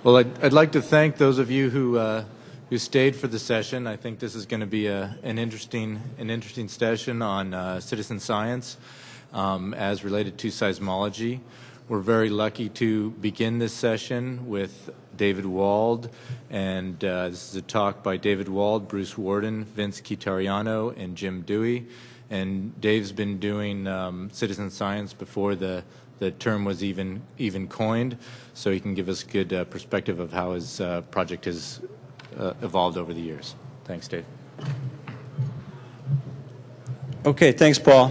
Well, I'd like to thank those of you who stayed for the session. I think this is going to be an interesting session on citizen science as related to seismology. We're very lucky to begin this session with David Wald, and this is a talk by David Wald, Bruce Warden, Vince Chitariano, and Jim Dewey. And Dave's been doing citizen science before the term was even coined, so he can give us a good perspective of how his project has evolved over the years. Thanks, Dave. Okay, thanks, Paul.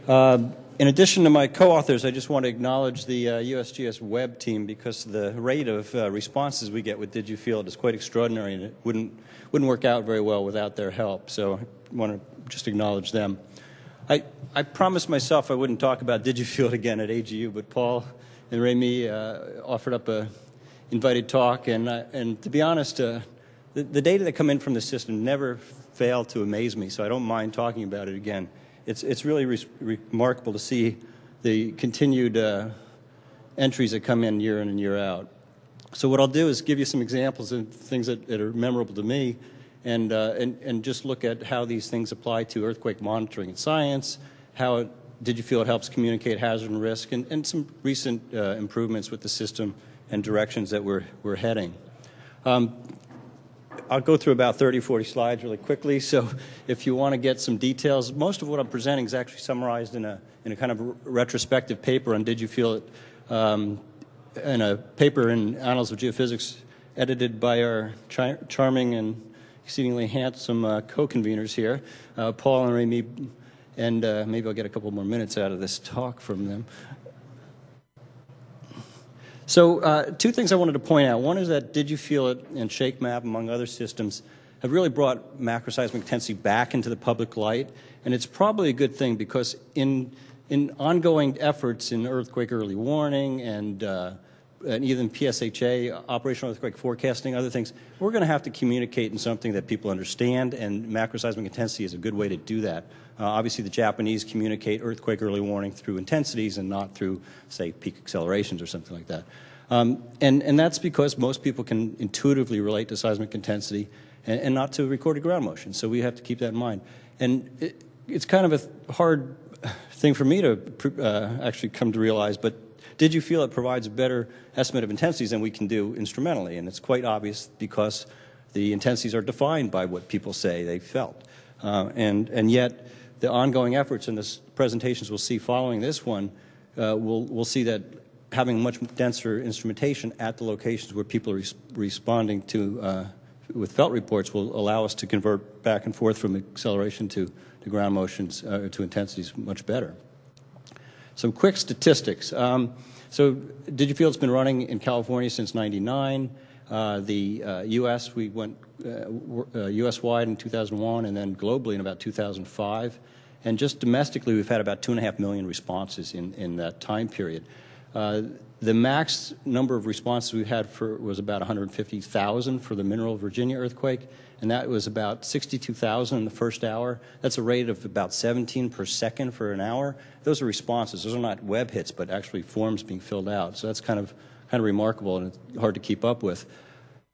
In addition to my co-authors, I just want to acknowledge the USGS web team, because the rate of responses we get with DigiField is quite extraordinary, and it wouldn't work out very well without their help. So I want to just acknowledge them. I promised myself I wouldn't talk about DigiField again at AGU, but Paul and Remy offered up a invited talk, and to be honest, the data that come in from the system never fail to amaze me, so I don't mind talking about it again. It's really remarkable to see the continued entries that come in year in and year out. So what I'll do is give you some examples of things that are memorable to me, and just look at how these things apply to earthquake monitoring and science, how DigiField helps communicate hazard and risk, and some recent improvements with the system and directions that we're heading. I'll go through about 30 or 40 slides really quickly, so if you want to get some details, most of what I'm presenting is actually summarized in a kind of retrospective paper on DigiField, in a paper in Annals of Geophysics edited by our charming and exceedingly handsome co-conveners here, Paul and Remy, and maybe I'll get a couple more minutes out of this talk from them. So two things I wanted to point out. One is that DigiField and ShakeMap, among other systems, have really brought macroseismic intensity back into the public light, and it's probably a good thing, because in ongoing efforts in earthquake early warning and even PSHA, operational earthquake forecasting, other things, we're going to have to communicate in something that people understand, and macroseismic intensity is a good way to do that. Obviously, the Japanese communicate earthquake early warning through intensities and not through, say, peak accelerations or something like that. And that's because most people can intuitively relate to seismic intensity and not to recorded ground motion. So we have to keep that in mind. And it's kind of a hard thing for me to actually come to realize, but DigiField provides a better estimate of intensities than we can do instrumentally, and it's quite obvious because the intensities are defined by what people say they felt. And yet, the ongoing efforts in the presentations we'll see following this one, we'll see that having much denser instrumentation at the locations where people are responding to with felt reports will allow us to convert back and forth from acceleration to ground motions to intensities much better. Some quick statistics. So DigiField's been running in California since '99. The U.S., we went U.S.-wide in 2001, and then globally in about 2005. And just domestically, we've had about 2.5 million responses in that time period. The max number of responses we had was about 150,000 for the Mineral Virginia earthquake, and that was about 62,000 in the first hour. That's a rate of about 17 per second for an hour. Those are responses. Those are not web hits, but actually forms being filled out. So that's kind of remarkable, and it's hard to keep up with.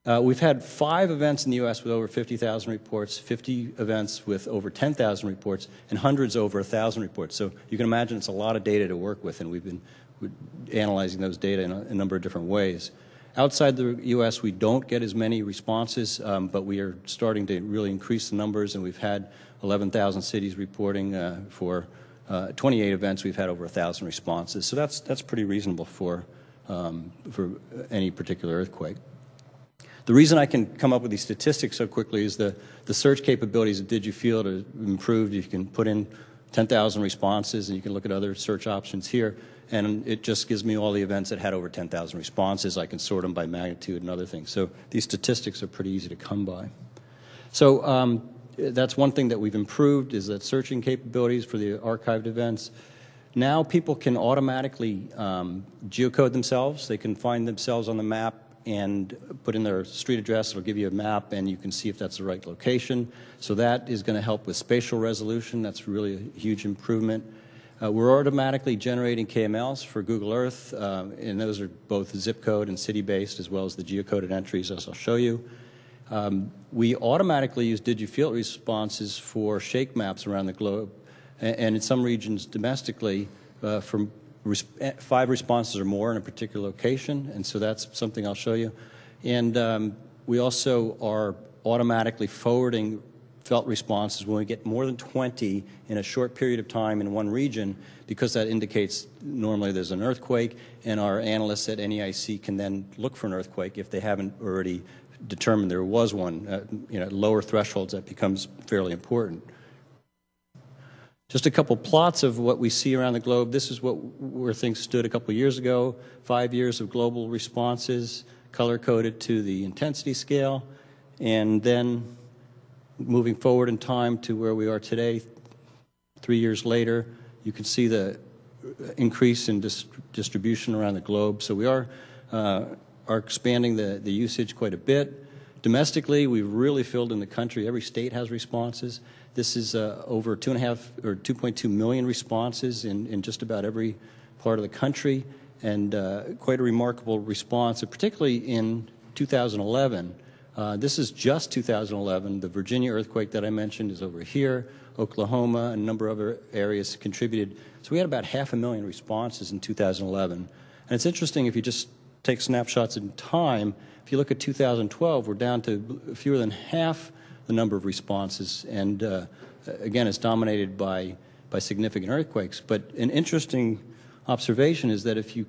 We've had 5 events in the U.S. with over 50,000 reports, 50 events with over 10,000 reports, and hundreds over 1,000 reports. So you can imagine it's a lot of data to work with, and we've been analyzing those data in a number of different ways. Outside the U.S., we don't get as many responses, but we are starting to really increase the numbers, and we've had 11,000 cities reporting for 28 events. We've had over 1,000 responses. So that's pretty reasonable for any particular earthquake. The reason I can come up with these statistics so quickly is the search capabilities of DigiField are improved. You can put in 10,000 responses, and you can look at other search options here, and it just gives me all the events that had over 10,000 responses. I can sort them by magnitude and other things. So these statistics are pretty easy to come by. So that's one thing that we've improved, is that searching capabilities for the archived events. Now people can automatically geocode themselves. They can find themselves on the map and put in their street address. It'll give you a map, and you can see if that's the right location. So that is going to help with spatial resolution. That's really a huge improvement. We're automatically generating KMLs for Google Earth, and those are both zip code and city-based, as well as the geocoded entries, as I'll show you. We automatically use digifield responses for shake maps around the globe, and in some regions domestically, from 5 responses or more in a particular location, and so that's something I'll show you. And we also are automatically forwarding felt responses when we get more than 20 in a short period of time in one region, because that indicates normally there's an earthquake, and our analysts at NEIC can then look for an earthquake if they haven't already determined there was one. At lower thresholds, that becomes fairly important. Just a couple plots of what we see around the globe. This is where things stood a couple years ago. 5 years of global responses, color-coded to the intensity scale, and then moving forward in time to where we are today, 3 years later, you can see the increase in distribution around the globe. So we are expanding the usage quite a bit. Domestically, we've really filled in the country. Every state has responses. This is over 2.5 or 2.2 million responses in just about every part of the country, and quite a remarkable response, particularly in 2011. This is just 2011. The Virginia earthquake that I mentioned is over here. Oklahoma and a number of other areas contributed. So we had about 500,000 responses in 2011. And it's interesting, if you just take snapshots in time, if you look at 2012, we're down to fewer than half the number of responses. And again, it's dominated by significant earthquakes. But an interesting observation is that if you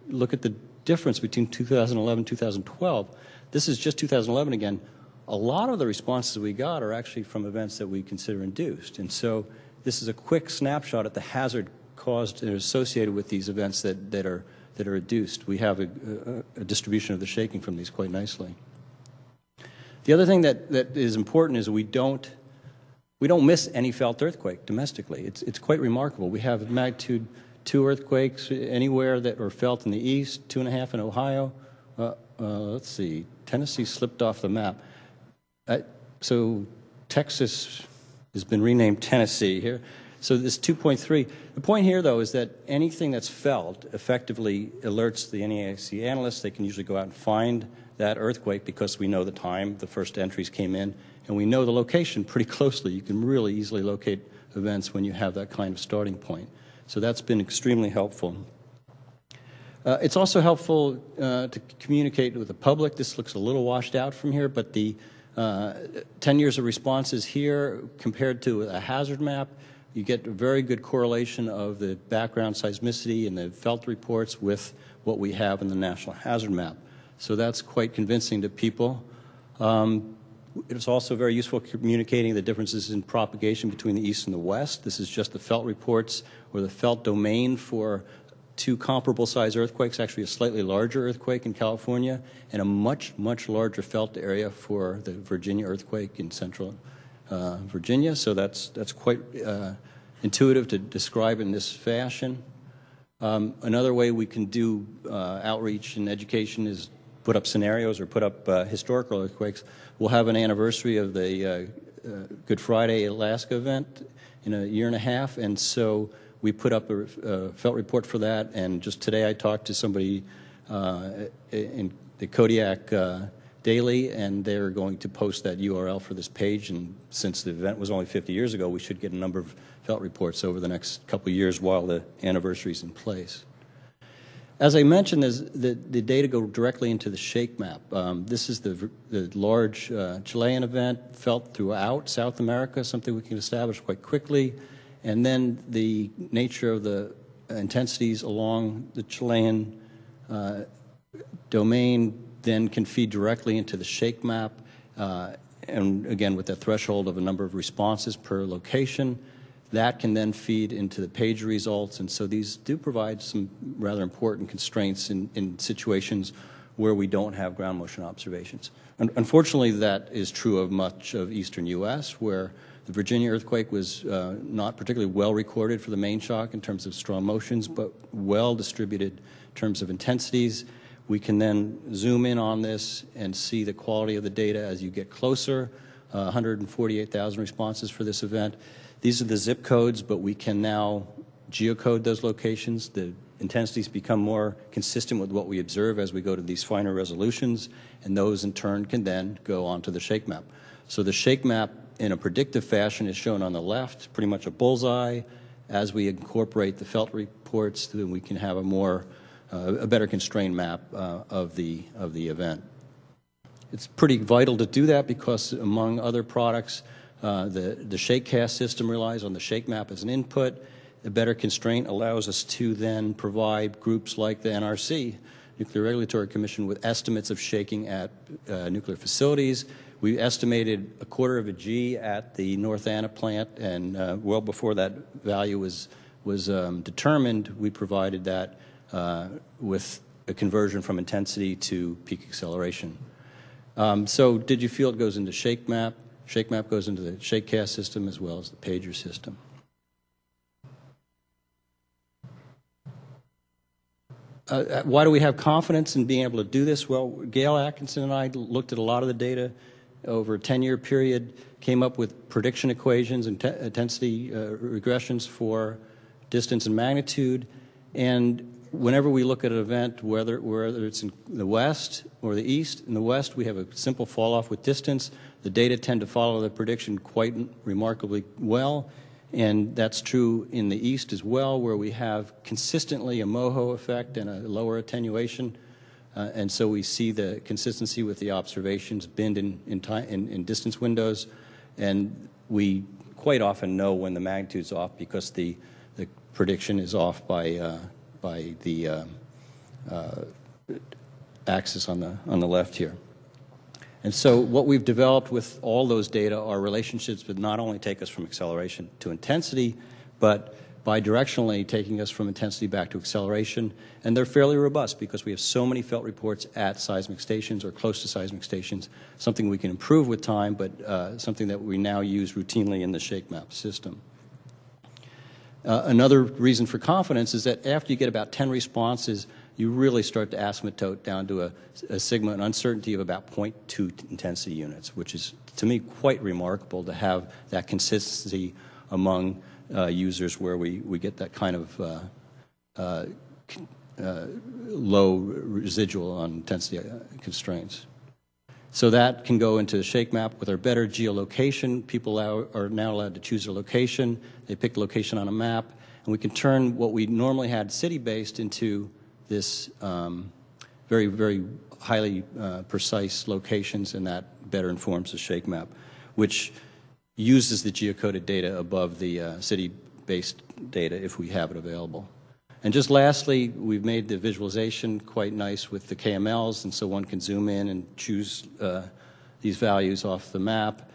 look at the difference between 2011 and 2012, this is just 2011 again, a lot of the responses we got are actually from events that we consider induced. And so this is a quick snapshot at the hazard caused and associated with these events that are induced. We have a distribution of the shaking from these quite nicely. The other thing that is important is we don't miss any felt earthquake domestically. It's quite remarkable. We have magnitude 2 earthquakes anywhere that were felt in the east, 2.5 in Ohio. Let's see, Tennessee slipped off the map. So Texas has been renamed Tennessee here. So this 2.3. The point here, though, is that anything that's felt effectively alerts the NEIC analysts. They can usually go out and find that earthquake because we know the time the first entries came in, and we know the location pretty closely. You can really easily locate events when you have that kind of starting point. So that's been extremely helpful. It's also helpful to communicate with the public. This looks a little washed out from here, but the 10 years of responses here compared to a hazard map, you get a very good correlation of the background seismicity and the felt reports with what we have in the National Hazard Map. So that's quite convincing to people. It's also very useful communicating the differences in propagation between the east and the west. This is just the felt reports or the felt domain for 2 comparable size earthquakes, actually a slightly larger earthquake in California and a much, much larger felt area for the Virginia earthquake in central Virginia. So that's quite intuitive to describe in this fashion. Another way we can do outreach and education is put up scenarios or put up historical earthquakes. We'll have an anniversary of the Good Friday Alaska event in a year and a half, and so we put up a felt report for that. And just today I talked to somebody in the Kodiak Daily, and they're going to post that URL for this page. And since the event was only 50 years ago, we should get a number of felt reports over the next couple of years while the anniversary is in place. As I mentioned, the data go directly into the shake map. This is the large Chilean event felt throughout South America, something we can establish quite quickly. And then the nature of the intensities along the Chilean domain then can feed directly into the shake map, and again with the threshold of a number of responses per location. That can then feed into the page results, and so these do provide some rather important constraints in situations where we don't have ground motion observations. Unfortunately, that is true of much of eastern U.S., where the Virginia earthquake was not particularly well recorded for the main shock in terms of strong motions, but well distributed in terms of intensities. We can then zoom in on this and see the quality of the data as you get closer. 148,000 responses for this event. These are the zip codes, but we can now geocode those locations. The intensities become more consistent with what we observe as we go to these finer resolutions, and those in turn can then go onto the shake map. So the shake map in a predictive fashion is shown on the left, pretty much a bullseye. As we incorporate the felt reports, then we can have a better constrained map of the event. It's pretty vital to do that because, among other products, the ShakeCast system relies on the shake map as an input. A better constraint allows us to then provide groups like the NRC, Nuclear Regulatory Commission, with estimates of shaking at nuclear facilities. We estimated 1/4 of a G at the North Anna plant, and well before that value was determined, we provided that with a conversion from intensity to peak acceleration. So did you feel it goes into shake map? Shake map goes into the ShakeCast system as well as the pager system. Why do we have confidence in being able to do this? Well, Gail Atkinson and I looked at a lot of the data over a 10-year period, came up with prediction equations and intensity regressions for distance and magnitude. And whenever we look at an event, whether it's in the west or the east, in the west we have a simple fall off with distance. The data tend to follow the prediction quite remarkably well. And that's true in the east as well, where we have consistently a MOHO effect and a lower attenuation. And so we see the consistency with the observations binned in distance windows. And we quite often know when the magnitude's off because the prediction is off by the axis on the left here. And so what we've developed with all those data are relationships that not only take us from acceleration to intensity, but bidirectionally taking us from intensity back to acceleration. And they're fairly robust because we have so many felt reports at seismic stations or close to seismic stations, something we can improve with time, but something that we now use routinely in the shake map system. Another reason for confidence is that after you get about 10 responses, you really start to asymptote down to a sigma, an uncertainty of about 0.2 intensity units, which is, to me, quite remarkable to have that consistency among users where we get that kind of low residual on intensity constraints. So that can go into the shake map with our better geolocation. People are now allowed to choose their location. They pick the location on a map, and we can turn what we normally had city-based into this very, very highly precise locations, and that better informs the shake map, which uses the geocoded data above the city-based data if we have it available. And just lastly, we've made the visualization quite nice with the KMLs, and so one can zoom in and choose these values off the map.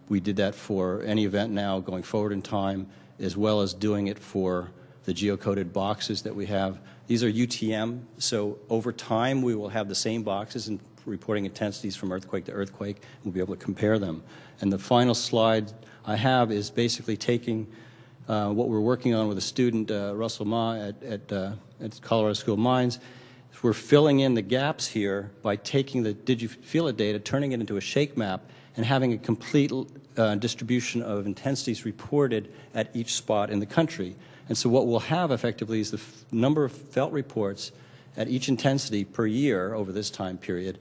We did that for any event now going forward in time, as well as doing it for the geocoded boxes that we have. These are UTM, so over time we will have the same boxes and reporting intensities from earthquake to earthquake. We'll be able to compare them. And the final slide I have is basically taking what we're working on with a student, Russell Ma, at Colorado School of Mines. We're filling in the gaps here by taking the did you feel it data, turning it into a shake map, and having a complete distribution of intensities reported at each spot in the country. And so what we'll have effectively is the number of felt reports at each intensity per year over this time period.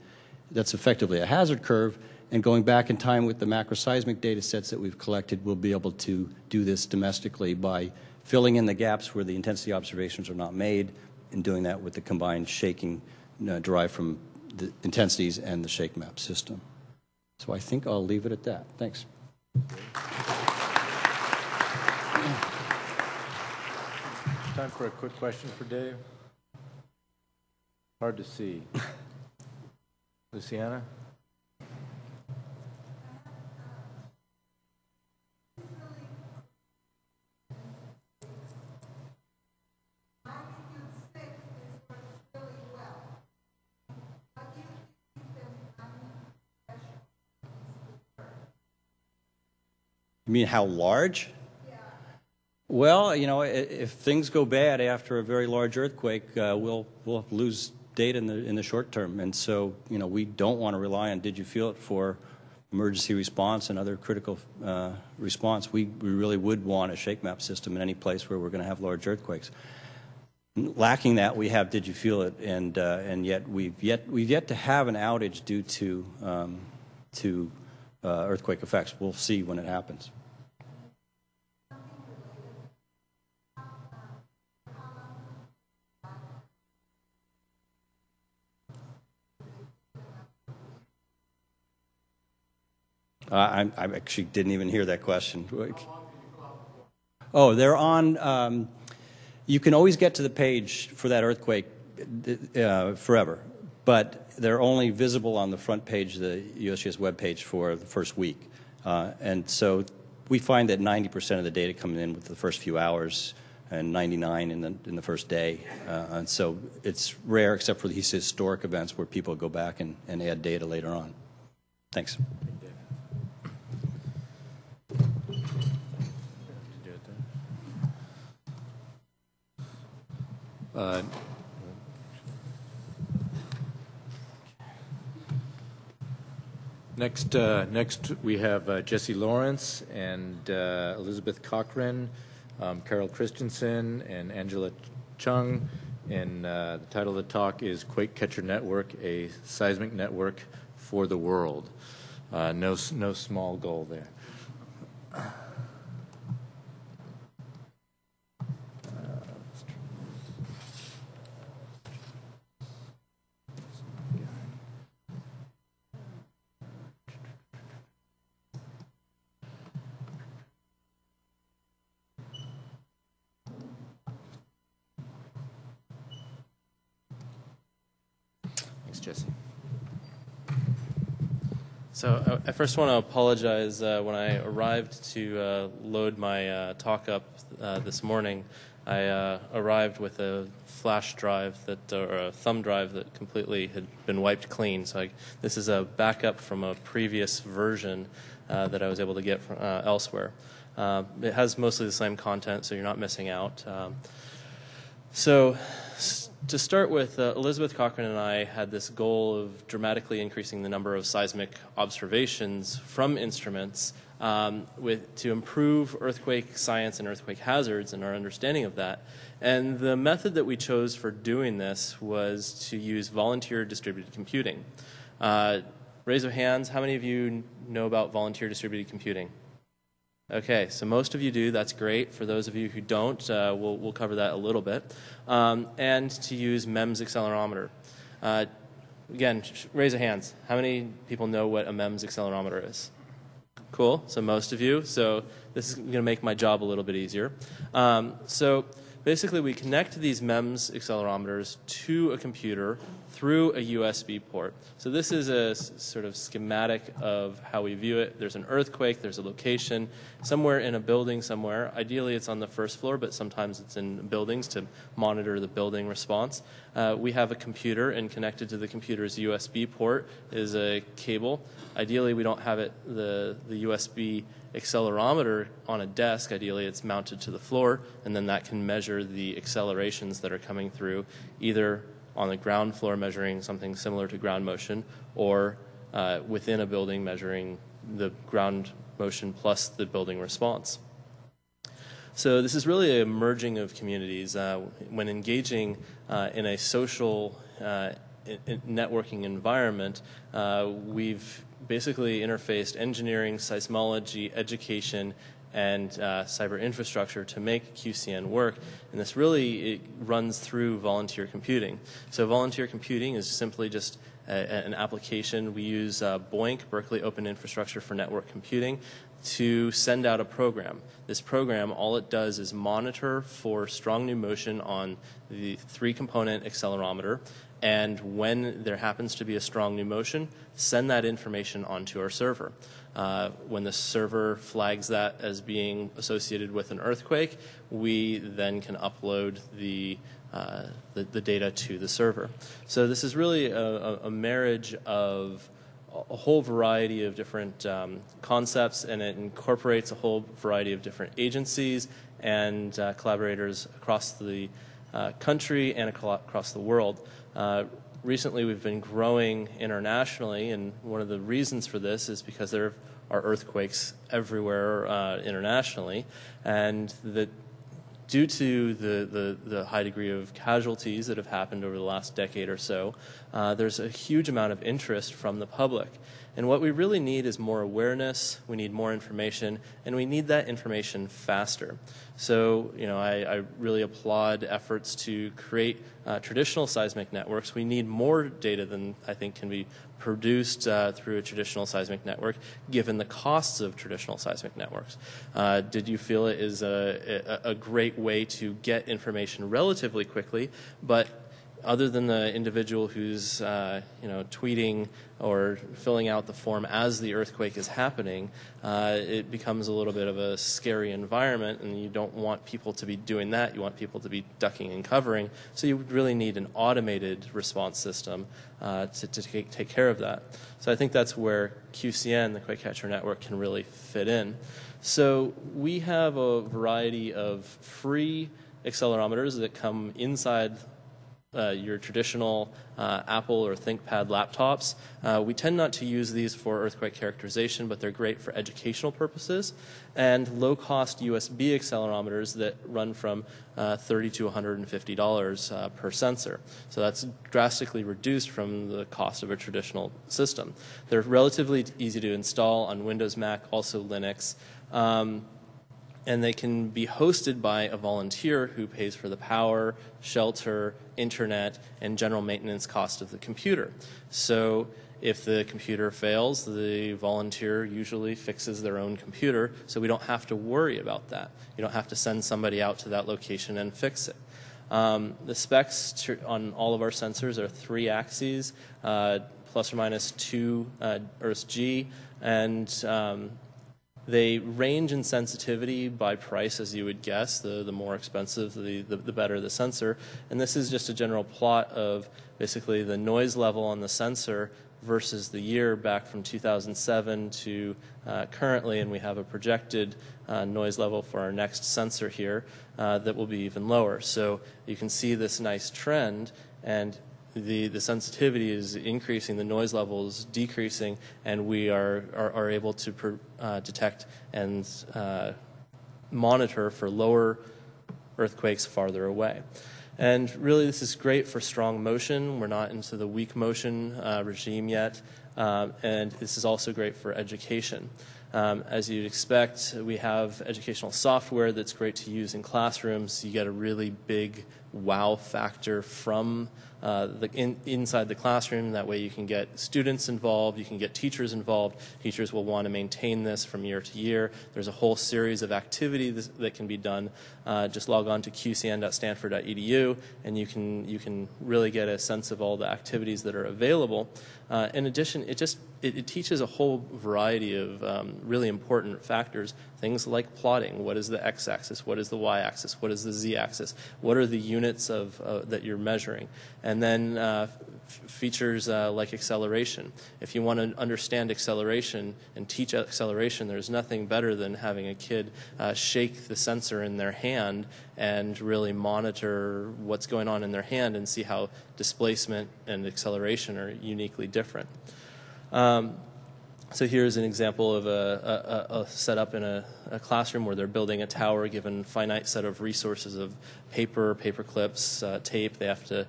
That's effectively a hazard curve. And going back in time with the macroseismic data sets that we've collected, we'll be able to do this domestically by filling in the gaps where the intensity observations are not made, and doing that with the combined shaking derived from the intensities and the shake map system. So I think I'll leave it at that. Thanks. Time for a quick question for Dave. Hard to see. Luciana? You mean how large? Yeah. Well, you know, if things go bad after a very large earthquake, we'll lose data in the short term, and so you know we don't want to rely on did you feel it for emergency response and other critical response, we really would want a shake map system in any place where we're going to have large earthquakes. Lacking that, we have Did You Feel It, and yet we've yet to have an outage due to earthquake effects. We'll see when it happens. I actually didn't even hear that question. Oh, they're on. You can always get to the page for that earthquake forever, but they're only visible on the front page of the USGS webpage for the first week. And so we find that 90% of the data coming in with the first few hours and 99% in the first day. And so it's rare, except for these historic events where people go back and add data later on. Thanks. Next we have Jesse Lawrence and Elizabeth Cochran, Carol Christensen, and Angela Chung. And the title of the talk is Quake-Catcher Network, a seismic network for the world. No small goal there. Jesse. So I first want to apologize. When I arrived to load my talk up this morning, I arrived with a flash drive or a thumb drive that completely had been wiped clean. So this is a backup from a previous version that I was able to get from elsewhere. It has mostly the same content, so you're not missing out. So to start with, Elizabeth Cochran and I had this goal of dramatically increasing the number of seismic observations from instruments to improve earthquake science and earthquake hazards and our understanding of that. And the method that we chose for doing this was to use volunteer distributed computing. Raise of hands, how many of you know about volunteer distributed computing? Okay, so most of you do. That's great. For those of you who don't, we'll cover that a little bit. And to use MEMS accelerometer. Again, raise of hands. How many people know what a MEMS accelerometer is? Cool. So most of you. So this is going to make my job a little bit easier. So basically, we connect these MEMS accelerometers to a computer through a USB port. So this is a sort of schematic of how we view it. There's an earthquake, there's a location, somewhere in a building somewhere. Ideally, it's on the first floor, but sometimes it's in buildings to monitor the building response. We have a computer, and connected to the computer's USB port is a cable. Ideally, we don't have the USB accelerometer on a desk. Ideally, it's mounted to the floor, and then that can measure the accelerations that are coming through, either on the ground floor measuring something similar to ground motion, or within a building measuring the ground motion plus the building response. So this is really a merging of communities. When engaging in a social networking environment, we've basically interfaced engineering, seismology, education, and cyber infrastructure to make QCN work. And this really runs through volunteer computing. So volunteer computing is simply just an application. We use BOINC, Berkeley Open Infrastructure for Network Computing, to send out a program. This program, all it does is monitor for strong new motion on the 3-component accelerometer, and when there happens to be a strong new motion, send that information onto our server. When the server flags that as being associated with an earthquake, we then can upload the data to the server. So this is really a marriage of a whole variety of different concepts, and it incorporates a whole variety of different agencies and collaborators across the country and across the world. Recently, we've been growing internationally, and one of the reasons for this is because there are earthquakes everywhere internationally, and due to the high degree of casualties that have happened over the last decade or so, there's a huge amount of interest from the public. And what we really need is more awareness, we need more information, and we need that information faster. So, I really applaud efforts to create traditional seismic networks. We need more data than I think can be produced through a traditional seismic network, given the costs of traditional seismic networks. Did you feel it is a great way to get information relatively quickly, but other than the individual who's tweeting or filling out the form as the earthquake is happening, it becomes a little bit of a scary environment, and you don't want people to be doing that. You want people to be ducking and covering. So you really need an automated response system to take care of that. So I think that's where QCN, the Quake-Catcher network, can really fit in. So we have a variety of free accelerometers that come inside your traditional Apple or ThinkPad laptops. We tend not to use these for earthquake characterization, but they're great for educational purposes, and low-cost USB accelerometers that run from $30 to $150 per sensor. So that's drastically reduced from the cost of a traditional system. They're relatively easy to install on Windows, Mac, also Linux. And they can be hosted by a volunteer who pays for the power, shelter, internet, and general maintenance cost of the computer. So if the computer fails, the volunteer usually fixes their own computer, so we don't have to worry about that. You don't have to send somebody out to that location and fix it. The specs on all of our sensors are 3 axes, plus or minus 2 Earth G, and they range in sensitivity by price, as you would guess. The more expensive, the better the sensor. And this is just a general plot of basically the noise level on the sensor versus the year back from 2007 to currently, and we have a projected noise level for our next sensor here that will be even lower. So you can see this nice trend, and the sensitivity is increasing, the noise level is decreasing, and we are able to detect and monitor for lower earthquakes farther away. And really, this is great for strong motion. We're not into the weak motion regime yet, and this is also great for education. As you'd expect, we have educational software that's great to use in classrooms. You get a really big wow factor from inside the classroom. That way you can get students involved, you can get teachers involved. Teachers will want to maintain this from year to year. There's a whole series of activities that can be done. Just log on to qcn.stanford.edu, and you can really get a sense of all the activities that are available. In addition, it teaches a whole variety of really important factors, things like plotting. What is the x-axis? What is the y-axis? What is the z-axis? What are the units of that you're measuring? And then features like acceleration. If you want to understand acceleration and teach acceleration, there's nothing better than having a kid shake the sensor in their hand and really monitor what's going on in their hand and see how displacement and acceleration are uniquely different. So here's an example of a setup in a classroom where they're building a tower given finite set of resources of paper clips, tape. They have to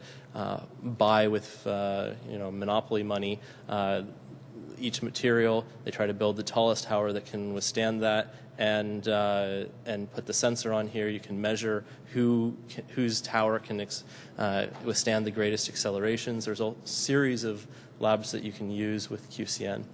buy with monopoly money each material. They try to build the tallest tower that can withstand that, and put the sensor on here. You can measure whose tower can withstand the greatest accelerations. There's a series of labs that you can use with QCN.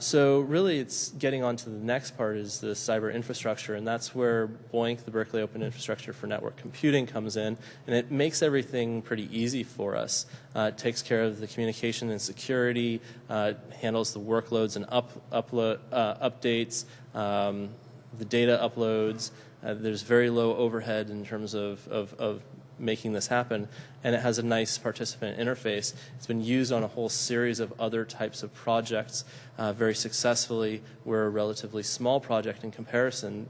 So really it's getting on to the next part is the cyber infrastructure, and that's where BOINC, the Berkeley Open Infrastructure for Network Computing, comes in, and it makes everything pretty easy for us. It takes care of the communication and security, handles the workloads and updates, the data uploads. There's very low overhead in terms of making this happen, and it has a nice participant interface. It's been used on a whole series of other types of projects very successfully. We're a relatively small project in comparison.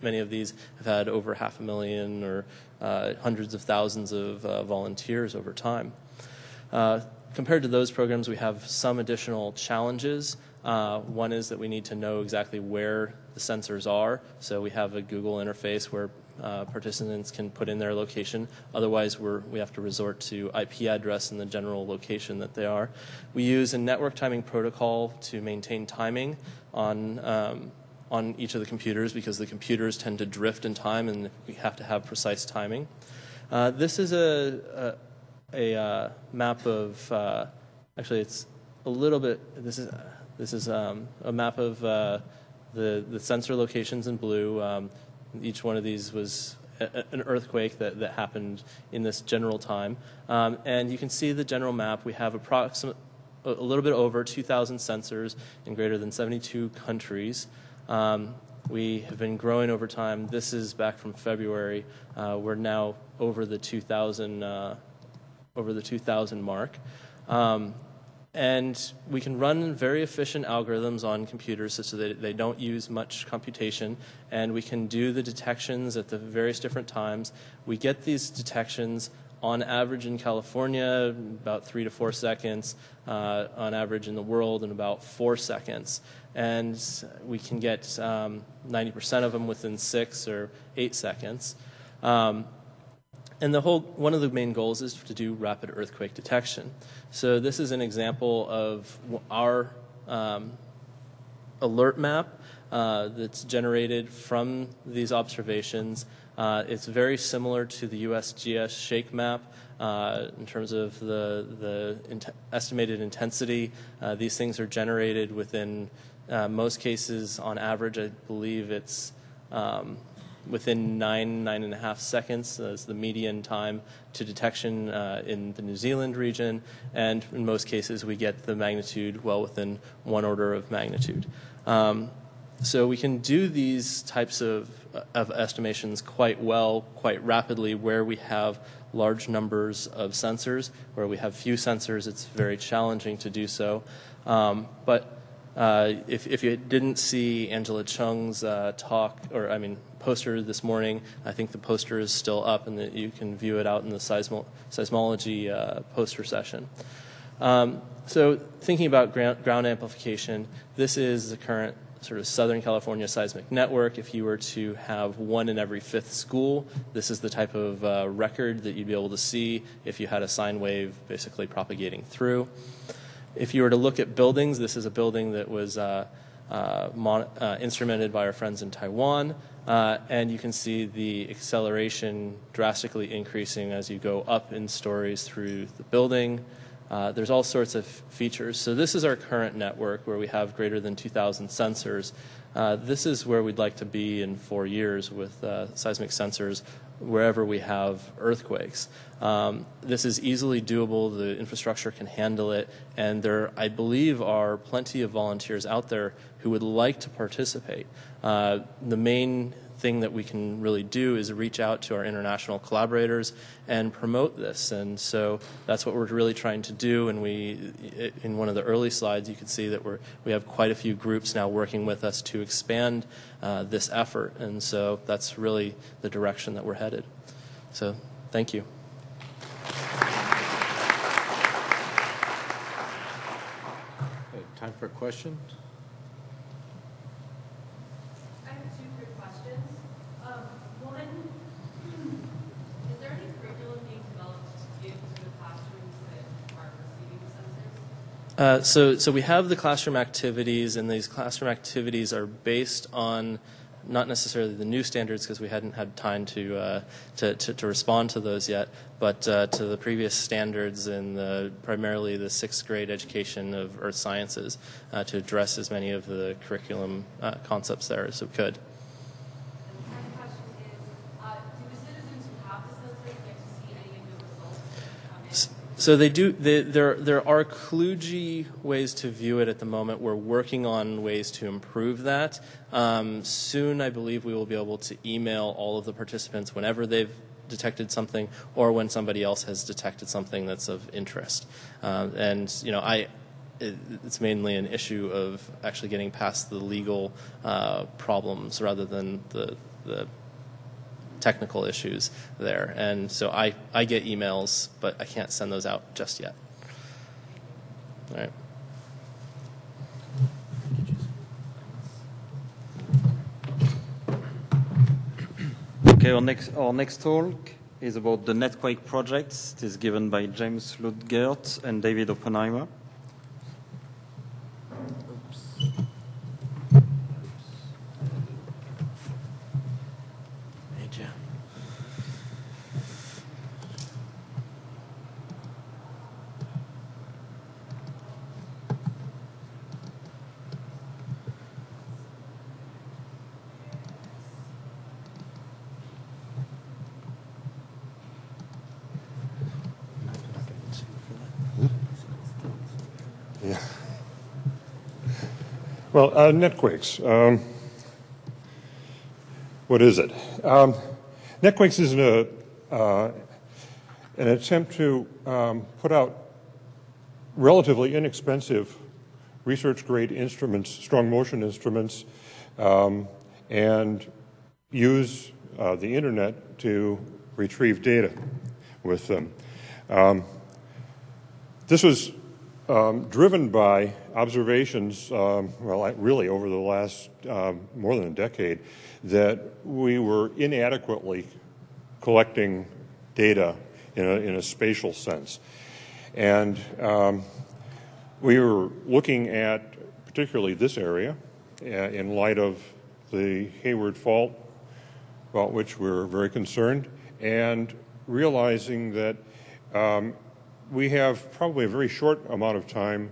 Many of these have had over 500,000 or hundreds of thousands of volunteers over time. Compared to those programs, we have some additional challenges. One is that we need to know exactly where the sensors are. So we have a Google interface where participants can put in their location. Otherwise, we have to resort to IP address and the general location that they are. We use a network timing protocol to maintain timing on each of the computers, because the computers tend to drift in time and we have to have precise timing. This is a map of, actually it's a little bit, this is a map of the sensor locations in blue. Each one of these was an earthquake that happened in this general time. And you can see the general map. We have a little bit over 2,000 sensors in greater than 72 countries. We have been growing over time. This is back from February. We're now over the 2,000 mark. And we can run very efficient algorithms on computers such that they don't use much computation, and we can do the detections at the various different times. We get these detections on average in California about 3 to 4 seconds, on average in the world in about 4 seconds. And we can get 90% of them within 6 or 8 seconds. And one of the main goals is to do rapid earthquake detection. So this is an example of our alert map that's generated from these observations. It's very similar to the USGS shake map in terms of the estimated intensity. These things are generated within most cases, on average, I believe it's within 9.5 seconds is the median time to detection in the New Zealand region, and in most cases we get the magnitude well within 1 order of magnitude. So we can do these types of estimations quite well, quite rapidly, where we have large numbers of sensors. Where we have few sensors, it's very challenging to do so. If you didn't see Angela Chung's poster this morning, I think the poster is still up and that you can view it out in the Seismology poster session. So thinking about ground amplification, this is the current sort of Southern California seismic network. If you were to have 1 in every 5th school, this is the type of record that you'd be able to see if you had a sine wave basically propagating through. If you were to look at buildings, this is a building that was instrumented by our friends in Taiwan, and you can see the acceleration drastically increasing as you go up in stories through the building. There's all sorts of features. So this is our current network where we have greater than 2,000 sensors. This is where we'd like to be in 4 years with seismic sensors wherever we have earthquakes. This is easily doable. The infrastructure can handle it. And there, I believe, are plenty of volunteers out there who would like to participate. The main thing that we can really do is reach out to our international collaborators and promote this. And so that's what we're really trying to do. And in one of the early slides, you can see that we have quite a few groups now working with us to expand this effort. And so that's really the direction that we're headed. So thank you. Time for a question? I have 2 quick questions. One, is there any curriculum being developed to give to the classrooms that are receiving sensors? So we have the classroom activities, and these classroom activities are based on not necessarily the new standards, because we hadn't had time to respond to those yet, but to the previous standards in primarily the 6th grade education of earth sciences to address as many of the curriculum concepts there as we could. And the second question is, do the citizens who have the sensors get to see any of the results? So they do. There are kludgy ways to view it at the moment. We're working on ways to improve that. Soon, I believe we will be able to email all of the participants whenever they've detected something, or when somebody else has detected something that's of interest. And you know, it's mainly an issue of actually getting past the legal problems rather than the technical issues there. And so I get emails, but I can't send those out just yet. All right. Okay, our next talk is about the NetQuake projects. It is given by James Ludgert and David Oppenheimer. Hey, Jim. Yeah. Well, NetQuakes. What is it? NetQuakes is an attempt to put out relatively inexpensive research-grade instruments, strong motion instruments, and use the internet to retrieve data with them. This was driven by observations, really over the last more than a decade, that we were inadequately collecting data in a spatial sense. And we were looking at particularly this area in light of the Hayward Fault, about which we're very concerned, and realizing that we have probably a very short amount of time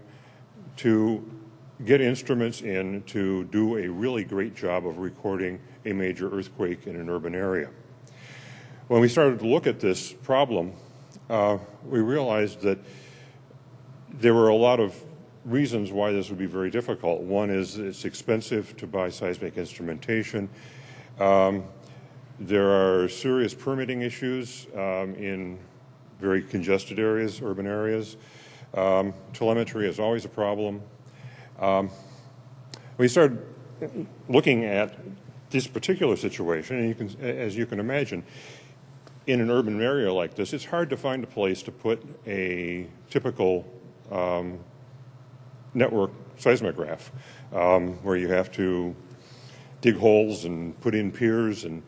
to get instruments in to do a really great job of recording a major earthquake in an urban area. When we started to look at this problem, we realized that there were a lot of reasons why this would be very difficult. One is it's expensive to buy seismic instrumentation. There are serious permitting issues in very congested areas, urban areas. Telemetry is always a problem. We started looking at this particular situation, and as you can imagine, in an urban area like this, it's hard to find a place to put a typical network seismograph, where you have to dig holes and put in piers and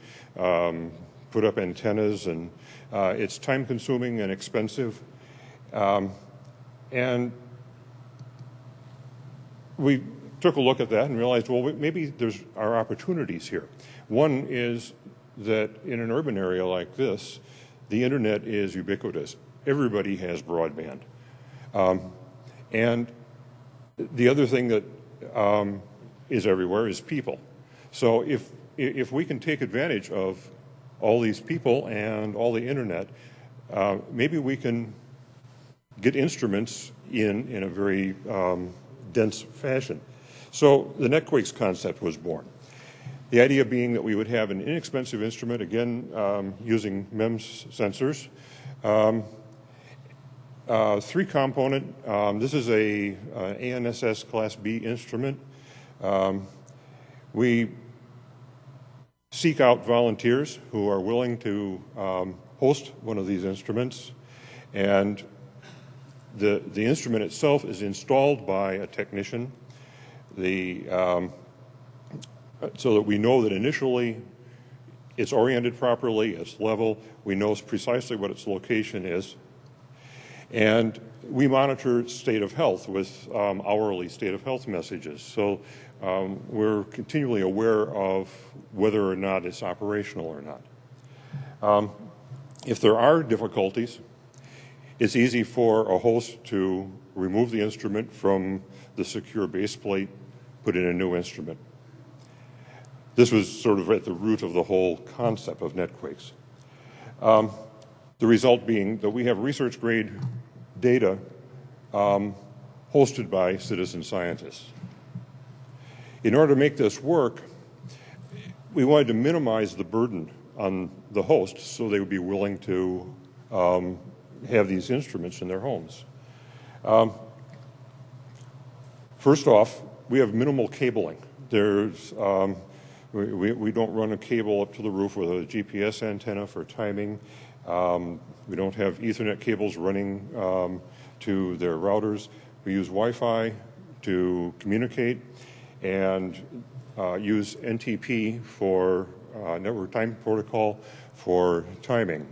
put up antennas, and it's time-consuming and expensive. And we took a look at that and realized, well, maybe there's our opportunities here. One is that in an urban area like this, the internet is ubiquitous. Everybody has broadband. And the other thing that is everywhere is people. So if we can take advantage of all these people and all the internet, maybe we can get instruments in a very dense fashion. So the NetQuakes concept was born. The idea being that we would have an inexpensive instrument, again, using MEMS sensors. Three-component, this is a ANSS Class B instrument. We seek out volunteers who are willing to host one of these instruments, and the instrument itself is installed by a technician. So that we know that initially it's oriented properly, it's level, we know precisely what its location is, and we monitor state of health with hourly state of health messages. So we're continually aware of whether or not it's operational or not. If there are difficulties, it's easy for a host to remove the instrument from the secure base plate, put in a new instrument. This was sort of at the root of the whole concept of NetQuakes. The result being that we have research-grade data hosted by citizen scientists. In order to make this work, we wanted to minimize the burden on the host so they would be willing to have these instruments in their homes. First off, we have minimal cabling. There's we don't run a cable up to the roof with a GPS antenna for timing. We don't have Ethernet cables running to their routers. We use Wi-Fi to communicate and use NTP for network time protocol for timing.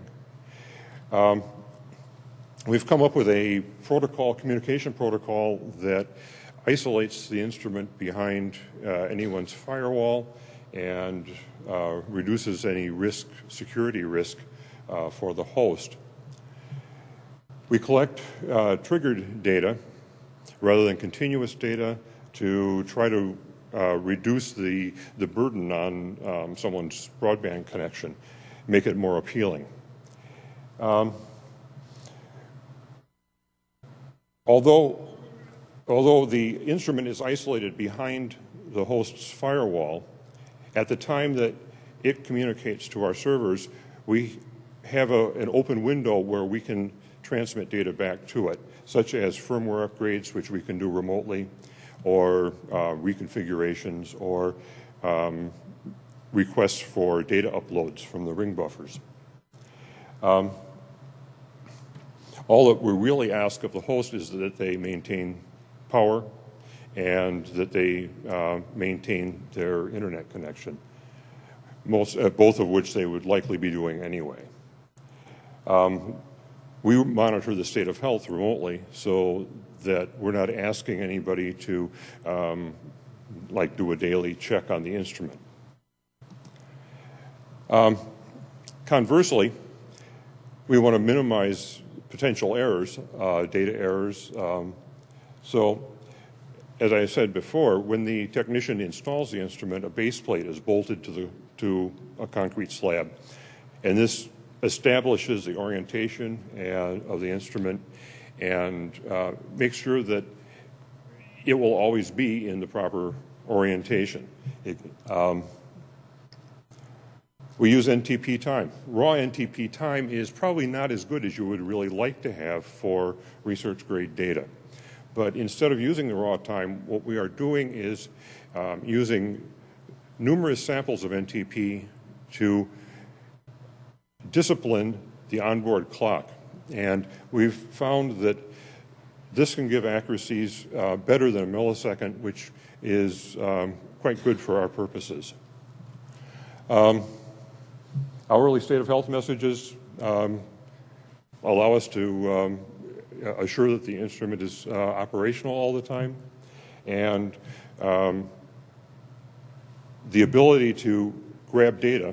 We've come up with a protocol, communication protocol, that isolates the instrument behind anyone's firewall and reduces any risk, security risk for the host. We collect triggered data rather than continuous data to try to reduce the burden on someone's broadband connection, make it more appealing. Although the instrument is isolated behind the host's firewall, at the time that it communicates to our servers, we have an open window where we can transmit data back to it, such as firmware upgrades, which we can do remotely, or reconfigurations, or requests for data uploads from the ring buffers. All that we really ask of the host is that they maintain power and that they maintain their internet connection, both of which they would likely be doing anyway. We monitor the state of health remotely so that we're not asking anybody to do a daily check on the instrument. Conversely, we want to minimize potential errors, data errors. So, as I said before, when the technician installs the instrument, a base plate is bolted to a concrete slab, and this establishes the orientation of the instrument and makes sure that it will always be in the proper orientation. We use NTP time. Raw NTP time is probably not as good as you would really like to have for research-grade data. But instead of using the raw time, what we are doing is using numerous samples of NTP to discipline the onboard clock. And we've found that this can give accuracies better than a millisecond, which is quite good for our purposes. Hourly state of health messages allow us to assure that the instrument is operational all the time, and the ability to grab data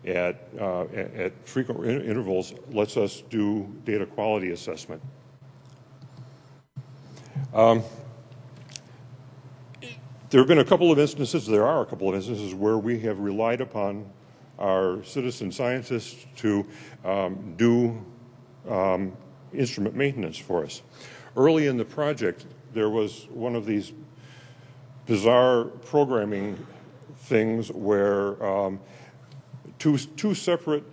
at frequent intervals lets us do data quality assessment. There have been a couple of instances, where we have relied upon our citizen scientists to do instrument maintenance for us. Early in the project, there was one of these bizarre programming things where two separate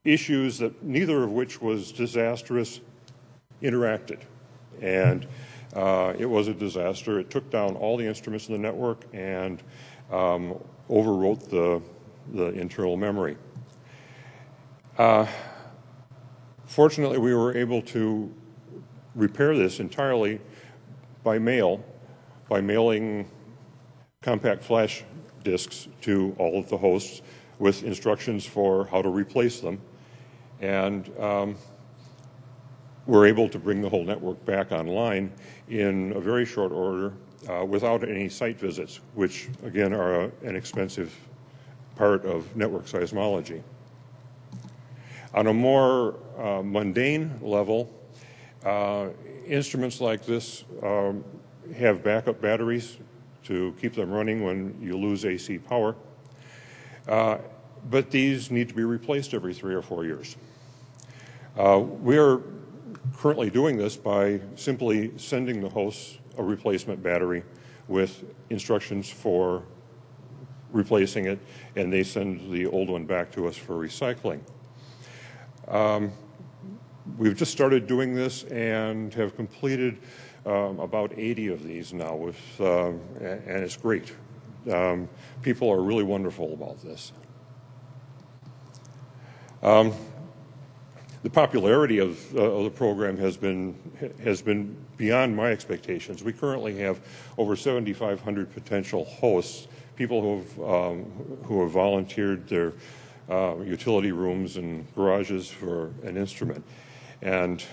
issues, that neither of which was disastrous, interacted. And it was a disaster. It took down all the instruments in the network and overwrote the internal memory. Fortunately, we were able to repair this entirely by mail, by mailing compact flash disks to all of the hosts with instructions for how to replace them. And we're able to bring the whole network back online in a very short order without any site visits, which, again, are an expensive part of network seismology. On a more mundane level, instruments like this have backup batteries to keep them running when you lose AC power, but these need to be replaced every 3 or 4 years. We are currently doing this by simply sending the hosts a replacement battery with instructions for replacing it, and they send the old one back to us for recycling. We've just started doing this and have completed about 80 of these now, and it's great. People are really wonderful about this. the popularity of the program has been beyond my expectations. We currently have over 7,500 potential hosts, people who have volunteered their utility rooms and garages for an instrument. And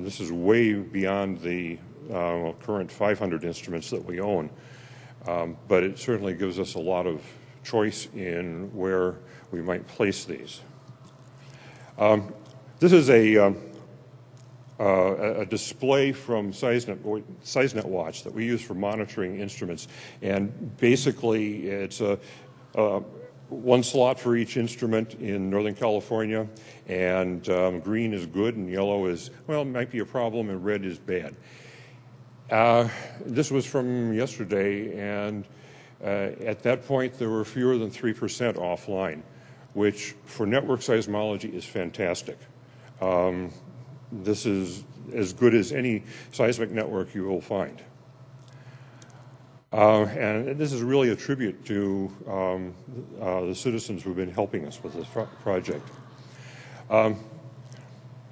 this is way beyond the current 500 instruments that we own. But it certainly gives us a lot of choice in where we might place these. This is a display from Seisnet Watch that we use for monitoring instruments. And basically, it's one slot for each instrument in Northern California, and green is good and yellow is, well, might be a problem, and red is bad. This was from yesterday, and at that point there were fewer than 3% offline, which for network seismology is fantastic. This is as good as any seismic network you will find. And this is really a tribute to the citizens who have been helping us with this project.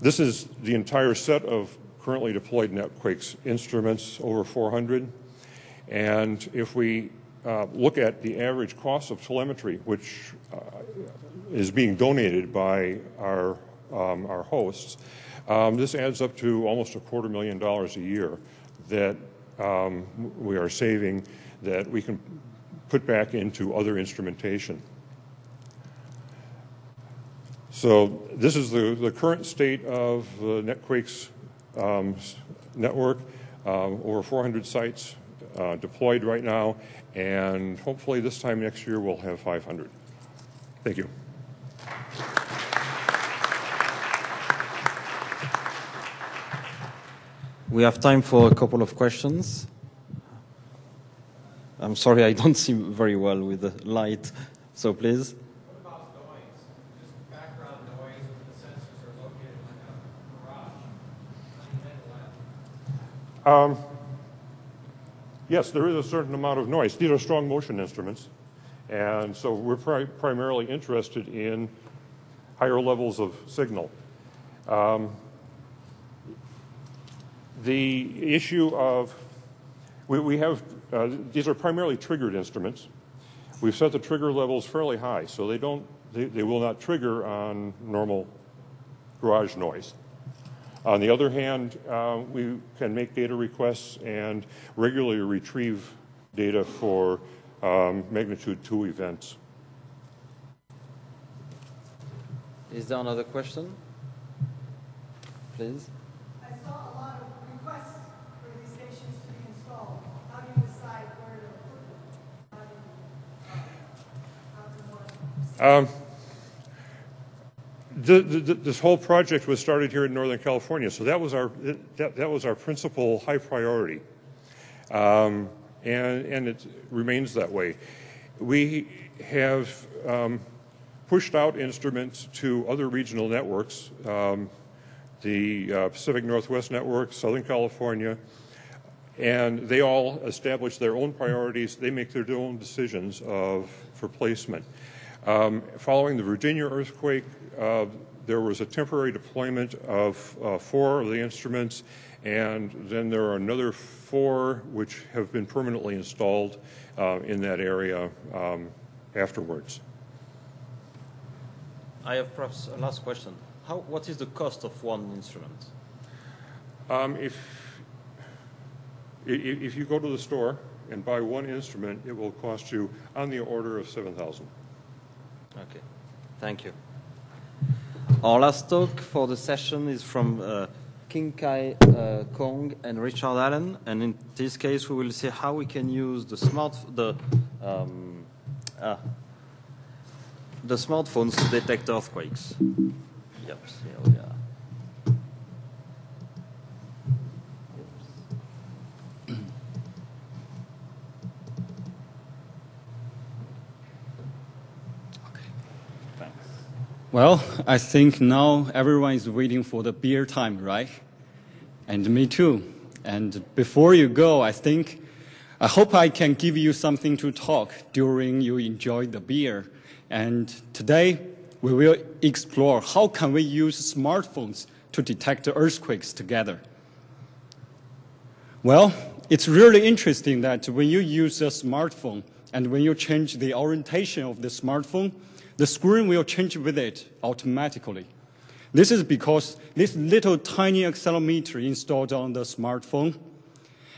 This is the entire set of currently deployed NetQuakes instruments, over 400. And if we look at the average cost of telemetry, which is being donated by our hosts, this adds up to almost $250,000 a year that we are saving that we can put back into other instrumentation. So this is the current state of the NetQuakes network, over 400 sites deployed right now, and hopefully this time next year we'll have 500. Thank you. We have time for a couple of questions. I'm sorry, I don't see very well with the light, so please. What about noise? Just background noise when the sensors are located like a garage. How do you handle that? Yes, there is a certain amount of noise. These are strong motion instruments, and so we're primarily interested in higher levels of signal. The issue of, we have, these are primarily triggered instruments. We've set the trigger levels fairly high, so they will not trigger on normal garage noise. On the other hand, we can make data requests and regularly retrieve data for magnitude 2 events. Is there another question? Please. I saw a lot of requests for these stations to be installed. How do you decide where to put them? This whole project was started here in Northern California, so that was our principal high priority, and it remains that way. We have pushed out instruments to other regional networks, the Pacific Northwest Network, Southern California, and they all establish their own priorities. They make their own decisions for placement. Following the Virginia earthquake, there was a temporary deployment of 4 of the instruments, and then there are another 4 which have been permanently installed in that area afterwards. I have perhaps a last question. What is the cost of one instrument? If you go to the store and buy one instrument, it will cost you on the order of $7,000. Okay, thank you. Our last talk for the session is from King Kai Kong and Richard Allen, and in this case we will see how we can use the smartphones to detect earthquakes. Yep, here we are. Well, I think now everyone is waiting for the beer time, right? And me too. And before you go, I hope I can give you something to talk during you enjoy the beer. And today, we will explore how can we use smartphones to detect earthquakes together. Well, it's really interesting that when you use a smartphone and when you change the orientation of the smartphone, the screen will change with it automatically. This is because this little tiny accelerometer installed on the smartphone.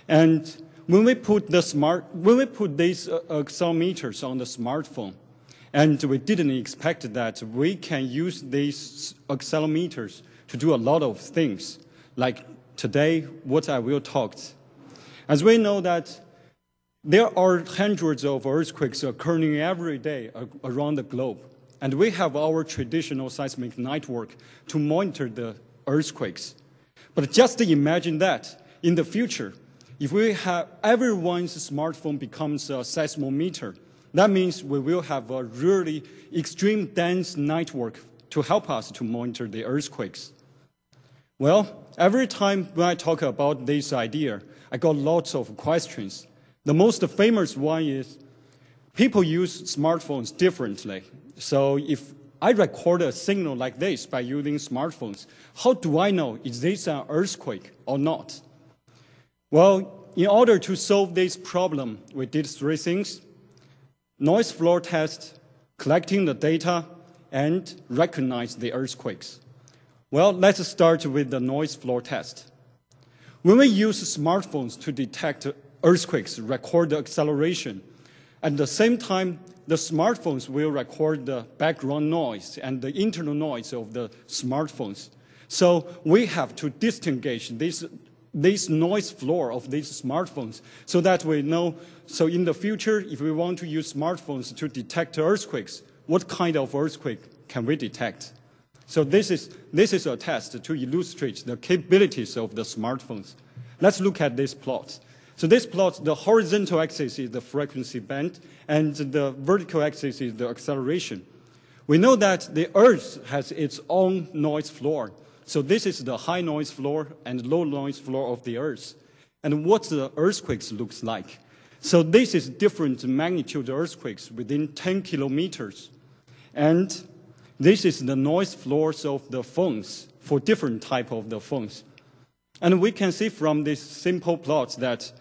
And when we put these accelerometers on the smartphone, and we didn't expect that we can use these accelerometers to do a lot of things, like today, what I will talk. As we know that there are hundreds of earthquakes occurring every day around the globe. And we have our traditional seismic network to monitor the earthquakes. But just imagine that in the future, if we have everyone's smartphone becomes a seismometer, that means we will have a really extreme dense network to help us to monitor the earthquakes. Well, every time when I talk about this idea, I got lots of questions. The most famous one is people use smartphones differently. So if I record a signal like this by using smartphones, how do I know is this an earthquake or not? Well, in order to solve this problem, we did three things: noise floor test, collecting the data, and recognize the earthquakes. Well, let's start with the noise floor test. When we use smartphones to detect earthquakes, record the acceleration, at the same time, the smartphones will record the background noise and the internal noise of the smartphones. So we have to distinguish this noise floor of these smartphones so that we know, so in the future, if we want to use smartphones to detect earthquakes, what kind of earthquake can we detect? So this is a test to illustrate the capabilities of the smartphones. Let's look at this plot. So this plot, the horizontal axis is the frequency band, and the vertical axis is the acceleration. We know that the Earth has its own noise floor. So this is the high noise floor and low noise floor of the Earth. And what the earthquakes looks like. So this is different magnitude earthquakes within 10 kilometers. And this is the noise floors of the phones for different type of the phones. And we can see from this simple plot that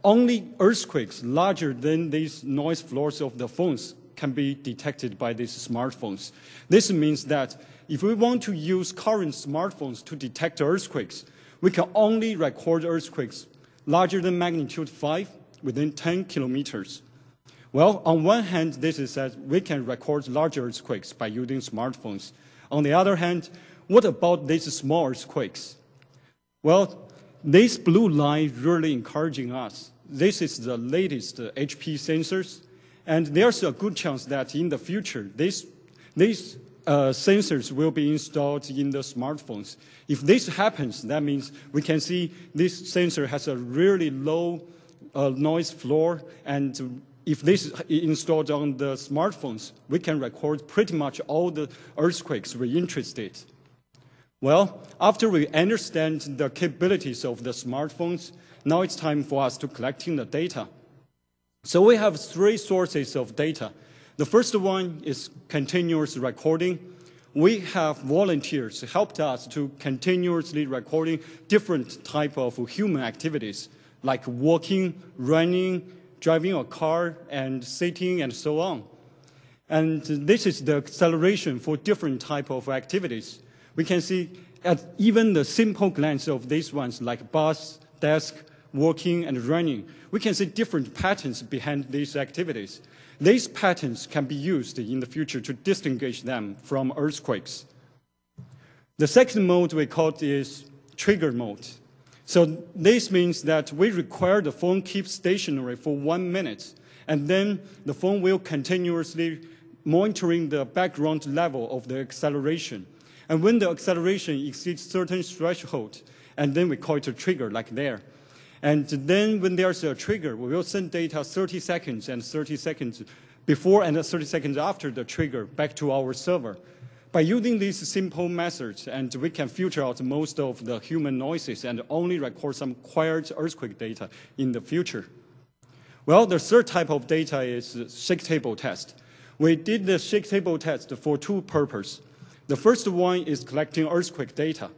only earthquakes larger than these noise floors of the phones can be detected by these smartphones. This means that if we want to use current smartphones to detect earthquakes, we can only record earthquakes larger than magnitude 5 within 10 kilometers. Well, on one hand, this is that we can record larger earthquakes by using smartphones. On the other hand, what about these small earthquakes? Well, this blue line is really encouraging us. This is the latest HP sensors, and there's a good chance that in the future, these sensors will be installed in the smartphones. If this happens, that means we can see this sensor has a really low noise floor, and if this is installed on the smartphones, we can record pretty much all the earthquakes we're interested. Well, after we understand the capabilities of the smartphones, now it's time for us to collecting the data. So we have three sources of data. The first one is continuous recording. We have volunteers who helped us to continuously recording different type of human activities, like walking, running, driving a car, and sitting, and so on. And this is the acceleration for different type of activities. We can see at even the simple glance of these ones, like bus, desk, walking, and running, we can see different patterns behind these activities. These patterns can be used in the future to distinguish them from earthquakes. The second mode we call is trigger mode. So this means that we require the phone keep stationary for 1 minute, and then the phone will continuously monitoring the background level of the acceleration. And when the acceleration exceeds certain threshold, and then we call it a trigger, like there. And then when there's a trigger, we will send data 30 seconds and 30 seconds before and 30 seconds after the trigger back to our server. By using these simple methods, and we can filter out most of the human noises and only record some quiet earthquake data in the future. Well, the third type of data is shake table test. We did the shake table test for two purposes. The first one is collecting earthquake data,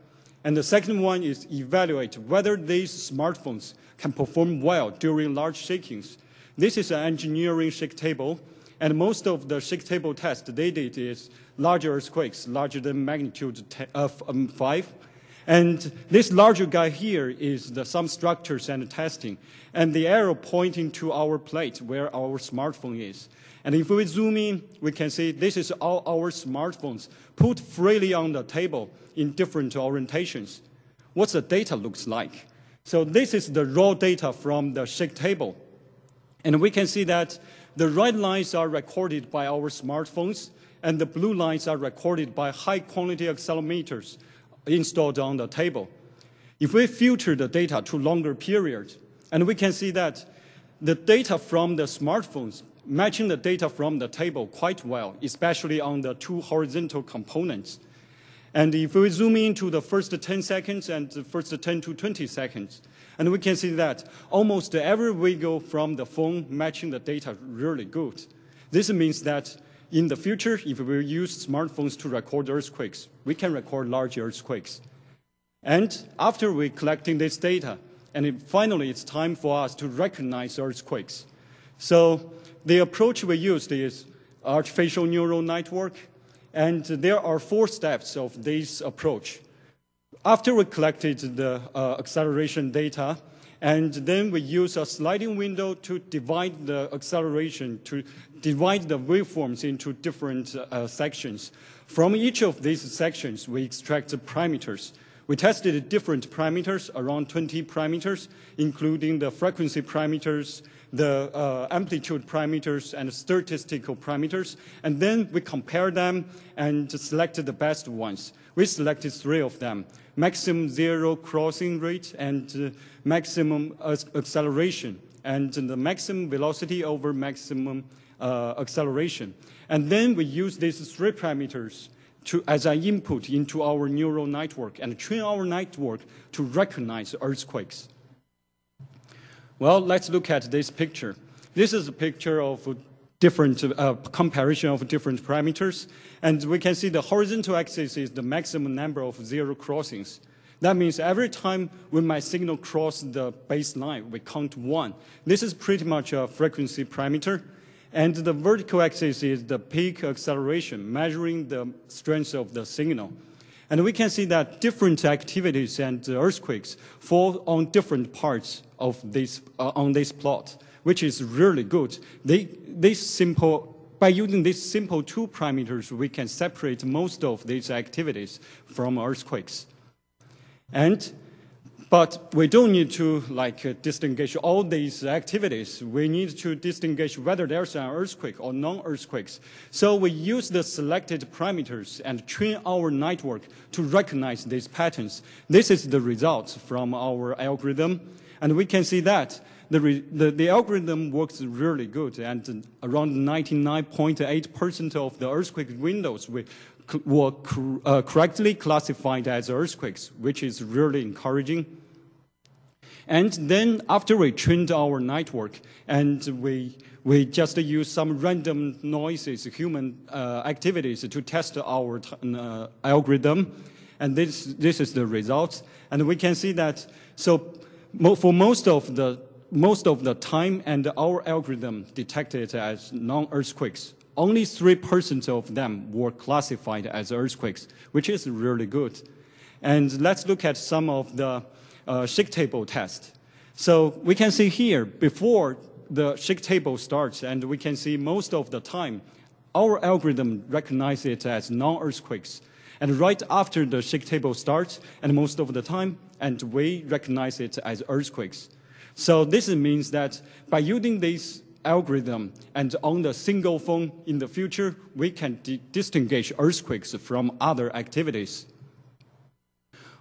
and the second one is evaluate whether these smartphones can perform well during large shakings. This is an engineering shake table, and most of the shake table tests they did is larger earthquakes, larger than magnitude 5. And this larger guy here is some structures and testing, and the arrow pointing to our plate where our smartphone is. And if we zoom in, we can see this is all our smartphones put freely on the table in different orientations. What the data looks like. So this is the raw data from the shake table. And we can see that the red lines are recorded by our smartphones, and the blue lines are recorded by high-quality accelerometers installed on the table. If we filter the data to longer periods, and we can see that the data from the smartphones matching the data from the table quite well, especially on the two horizontal components. And if we zoom into the first 10 seconds and the first 10 to 20 seconds, and we can see that almost every wiggle from the phone matching the data really good. This means that in the future, if we use smartphones to record earthquakes, we can record large earthquakes. And after we collecting this data, and finally it's time for us to recognize earthquakes. So the approach we used is artificial neural network, and there are 4 steps of this approach. After we collected the acceleration data, and then we use a sliding window to divide the acceleration, to divide the waveforms into different sections. From each of these sections, we extract the parameters. We tested different parameters, around 20 parameters, including the frequency parameters, the amplitude parameters, and statistical parameters, and then we compare them and selected the best ones. We selected 3 of them: maximum zero crossing rate, and maximum acceleration, and the maximum velocity over maximum acceleration. And then we use these 3 parameters as an input into our neural network and train our network to recognize earthquakes. Well, let's look at this picture. This is a picture of different comparison of different parameters. And we can see the horizontal axis is the maximum number of zero crossings. That means every time when my signal crosses the baseline, we count 1. This is pretty much a frequency parameter. And the vertical axis is the peak acceleration, measuring the strength of the signal. And we can see that different activities and earthquakes fall on different parts of this, on this plot, which is really good. By using these simple 2 parameters, we can separate most of these activities from earthquakes. But we don't need to distinguish all these activities. We need to distinguish whether there's an earthquake or non-earthquakes. So we use the selected parameters and train our network to recognize these patterns. This is the result from our algorithm. And we can see that the algorithm works really good, and around 99.8% of the earthquake windows were correctly classified as earthquakes, which is really encouraging. And then after we trained our network, and we just use some random noises, human activities to test our algorithm, and this is the results. And we can see that for most of the time, and our algorithm detected as non-earthquakes. Only 3% of them were classified as earthquakes, which is really good. And let's look at some of the shake table test. So we can see here, before the shake table starts, and we can see most of the time, our algorithm recognizes it as non-earthquakes. And right after the shake table starts, and most of the time, and we recognize it as earthquakes. So this means that by using this algorithm and on the single phone in the future, we can distinguish earthquakes from other activities.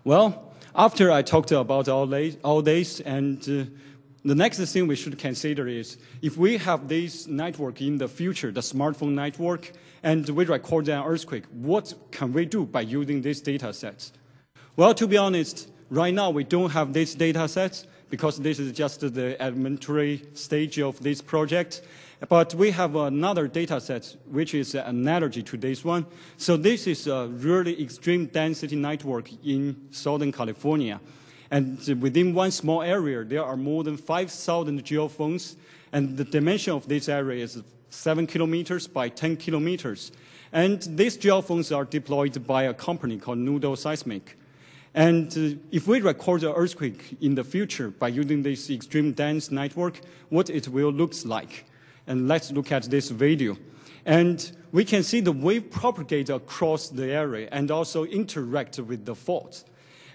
Well, after I talked about all this, and the next thing we should consider is if we have this network in the future, the smartphone network, and we record an earthquake, what can we do by using these data sets? Well, to be honest, right now we don't have these data sets, because this is just the elementary stage of this project. But we have another data set, which is an analogy to this one. So this is a really extreme density network in Southern California. And within one small area, there are more than 5,000 geophones. And the dimension of this area is 7 kilometers by 10 kilometers. And these geophones are deployed by a company called Seismic. And if we record an earthquake in the future by using this extreme dense network, what it will look like. And let's look at this video. And we can see the wave propagate across the area and also interact with the fault.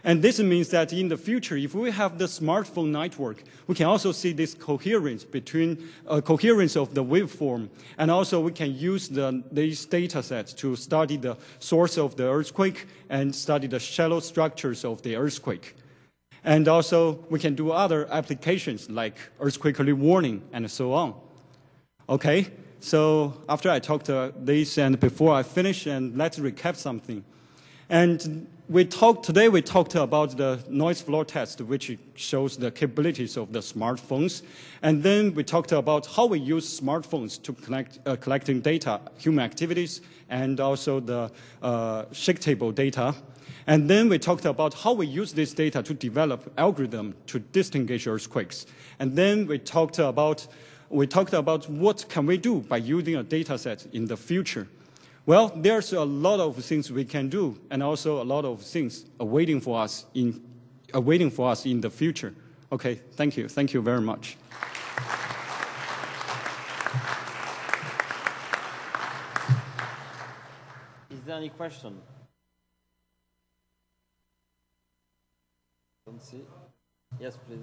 And this means that in the future, if we have the smartphone network, we can also see this coherence between coherence of the waveform. And also we can use these data sets to study the source of the earthquake and study the shallow structures of the earthquake. And also we can do other applications like earthquake early warning and so on. Okay, so after I talked this and before I finish, and let's recap something. And today we talked about the noise floor test, which shows the capabilities of the smartphones. And then we talked about how we use smartphones to collecting data, human activities, and also the shake table data. And then we talked about how we use this data to develop algorithm to distinguish earthquakes. And then we talked about what can we do by using a data set in the future. Well, there's a lot of things we can do, and also a lot of things awaiting for us in the future. Okay, thank you. Thank you very much. Is there any question? Don't see. Yes, please.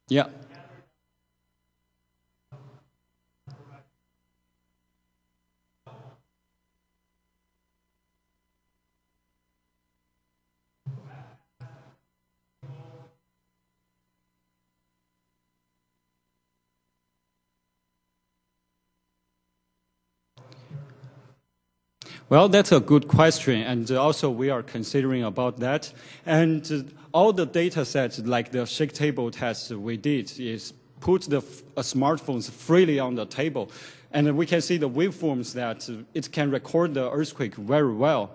Yeah. Well, that's a good question, and also we are considering about that. And all the data sets, like the shake table test we did, is put the smartphones freely on the table. And we can see the waveforms that it can record the earthquake very well.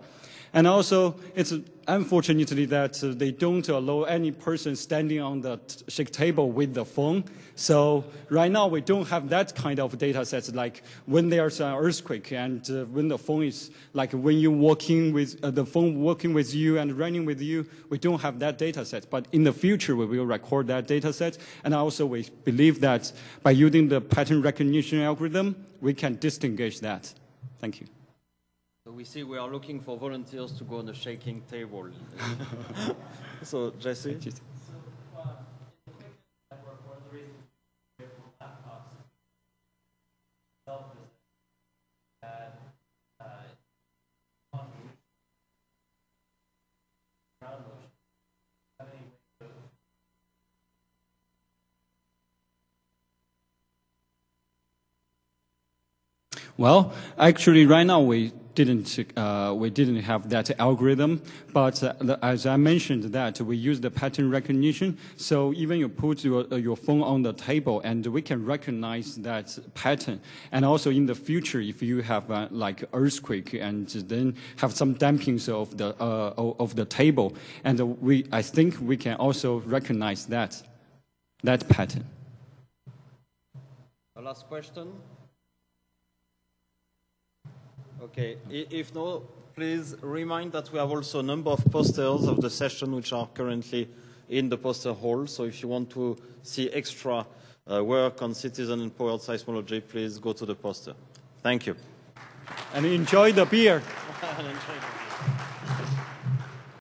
And also, it's unfortunately that they don't allow any person standing on the shake table with the phone. So right now, we don't have that kind of data sets, like when there's an earthquake and when the phone is, like when you're walking with the phone walking with you and running with you, we don't have that data set. But in the future, we will record that data set. And also, we believe that by using the pattern recognition algorithm, we can distinguish that. Thank you. So we see we are looking for volunteers to go on the shaking table. So, Jesse? Well, actually, right now we didn't have that algorithm, but as I mentioned that we use the pattern recognition. So even you put your phone on the table, and we can recognize that pattern. And also in the future, if you have like earthquake and then have some dampings of the table, and I think we can also recognize that pattern. A last question. Okay, if no, please remind that we have also a number of posters of the session which are currently in the poster hall. So if you want to see extra work on citizen-empowered seismology, please go to the poster. Thank you. And enjoy the beer.